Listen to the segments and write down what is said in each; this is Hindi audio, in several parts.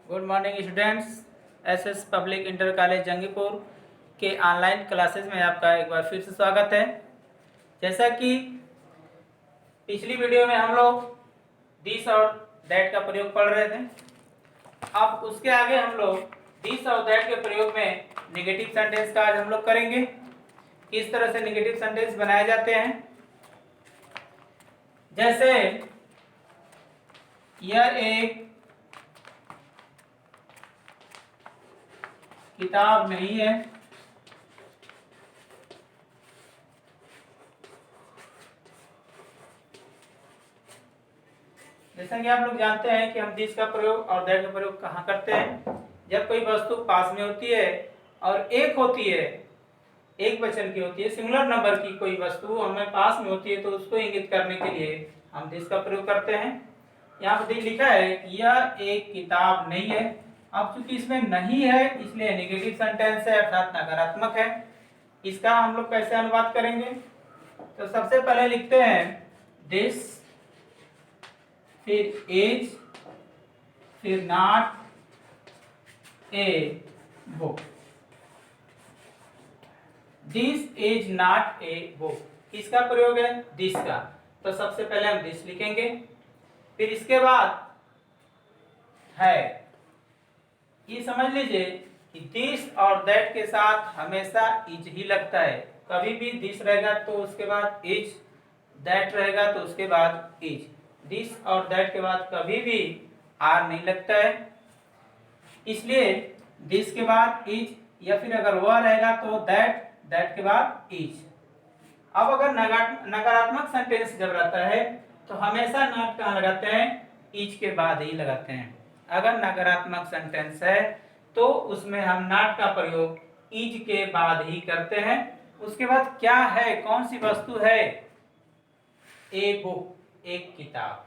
Good morning students. SS public inter college Jangipur के ऑनलाइन क्लासेस में आपका एक बार फिर से स्वागत है। जैसा कि पिछली वीडियो में हम लोग दिस और दैट का प्रयोग पढ़ रहे थे, अब उसके आगे हम लोग दिस और दैट के प्रयोग में नेगेटिव सेंटेंस का आज हम लोग करेंगे। किस तरह से नेगेटिव सेंटेंस बनाए जाते हैं। जैसे यह एक किताब नहीं है, जैसा कि आप लोग जानते हैं कि हम दिस का प्रयोग और दैट का प्रयोग कहाँ करते हैं। जब कोई वस्तु पास में होती है और एक होती है, एक वचन की होती है, सिंगुलर नंबर की कोई वस्तु हमें पास में होती है, तो उसको इंगित करने के लिए हम दिस का प्रयोग करते हैं। यहाँ पर लिखा है यह एक किताब नहीं है। अब चूंकि इसमें नहीं है इसलिए नेगेटिव सेंटेंस है, अर्थात नकारात्मक है। इसका हम लोग कैसे अनुवाद करेंगे? तो सबसे पहले लिखते हैं दिस, फिर इज, फिर not a book. This is not a book किसका प्रयोग है? दिस का। तो सबसे पहले हम दिस लिखेंगे, फिर इसके बाद है। ये समझ लीजिए कि दिस और दैट के साथ हमेशा इज ही लगता है। कभी भी दिस रहेगा तो उसके बाद इज, दैट रहेगा तो उसके बाद इज। दिस और दैट के बाद कभी भी आर नहीं लगता है, इसलिए दिस के बाद इज, या फिर अगर वह रहेगा तो दैट, दैट के बाद इज। अब अगर नकारात्मक सेंटेंस जब रहता है तो हमेशा नॉट कहाँ लगाते हैं? इज के बाद ही लगाते हैं। अगर नकारात्मक सेंटेंस है तो उसमें हम नॉट का प्रयोग इज के बाद ही करते हैं। उसके बाद क्या है, कौन सी वस्तु है? ए बुक, एक किताब,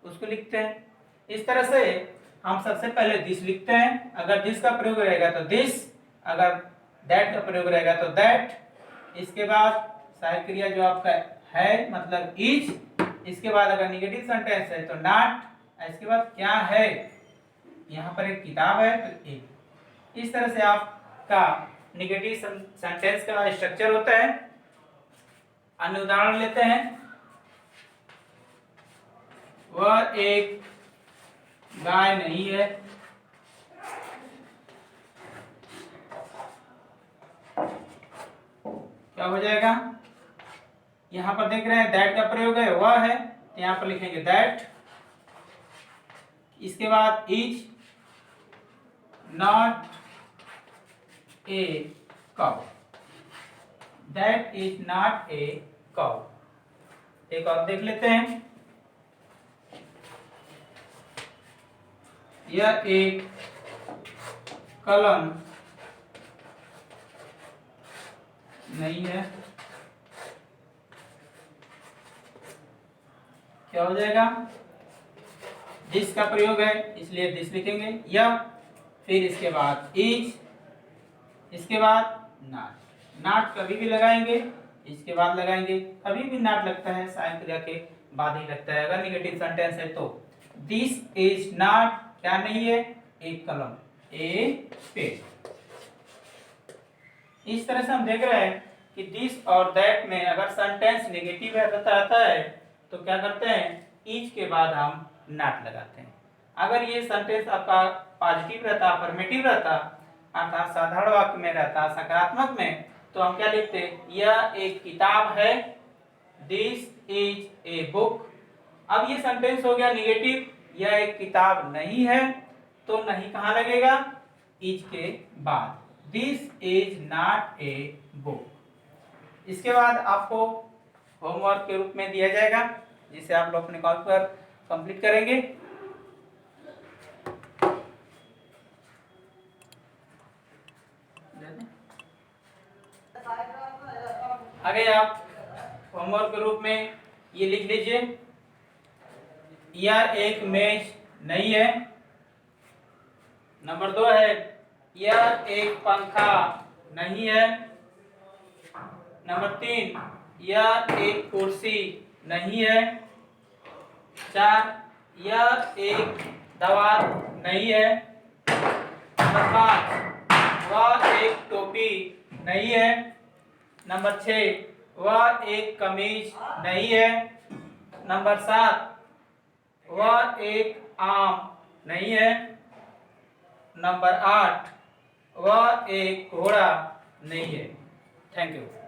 उसको लिखते हैं। इस तरह से हम सबसे पहले दिस लिखते हैं। अगर दिस का प्रयोग रहेगा तो दिस, अगर दैट का प्रयोग रहेगा तो दैट। इसके बाद सहायक क्रिया जो आपका है मतलब इज। इसके बाद अगर नेगेटिव सेंटेंस है तो नॉट। इसके बाद क्या है? यहाँ पर एक किताब है तो एक। इस तरह से आपका नेगेटिव सेंटेंस का स्ट्रक्चर होता है। अन्य उदाहरण लेते हैं। वह एक गाय नहीं है। क्या हो जाएगा? यहां पर देख रहे हैं दैट का प्रयोग है, वह है, तो यहां पर लिखेंगे दैट। इसके बाद is not a cow, that is not a cow. एक और देख लेते हैं। यह एक कलम नहीं है। क्या हो जाएगा? दिस का प्रयोग है इसलिए दिस लिखेंगे, यह, फिर इसके बाद इज, इसके बाद नॉट। नॉट कभी भी लगाएंगे, इसके बाद लगाएंगे। कभी भी नॉट लगता है सहायक क्रिया के बाद ही लगता है अगर नेगेटिव सेंटेंस है तो। दिस इज नॉट, क्या नहीं है? एक कलम, ए पेन। इस तरह से हम देख रहे हैं कि दिस और दैट में अगर सेंटेंस नेगेटिव रहता है तो क्या करते हैं? इज के बाद हम नॉट लगाते हैं। अगर ये सेंटेंस आपका पॉजिटिव रहता, अफर्मेटिव रहता, अर्थात साधारण वाक्य में रहता, सकारात्मक में, तो हम क्या लिखते हैं? यह एक किताब है, दिस इज ए बुक। अब ये सेंटेंस हो गया नेगेटिव, यह एक किताब नहीं है, तो नहीं कहाँ लगेगा? इज के बाद। This is not a book. इसके बाद आपको होमवर्क के रूप में दिया जाएगा जिसे आप लोग अपने कॉपी पर कंप्लीट करेंगे। आगे आप होमवर्क के रूप में ये लिख लीजिए, यह एक मेज नहीं है। नंबर 2 है, यह एक पंखा नहीं है। नंबर 3, यह एक कुर्सी नहीं है। 4, यह एक दवात नहीं है। नंबर 5, वह एक टोपी नहीं है। नंबर 6, वह एक कमीज नहीं है। नंबर 7, वह एक आम नहीं है। नंबर 8, वह एक घोड़ा नहीं है। Thank you.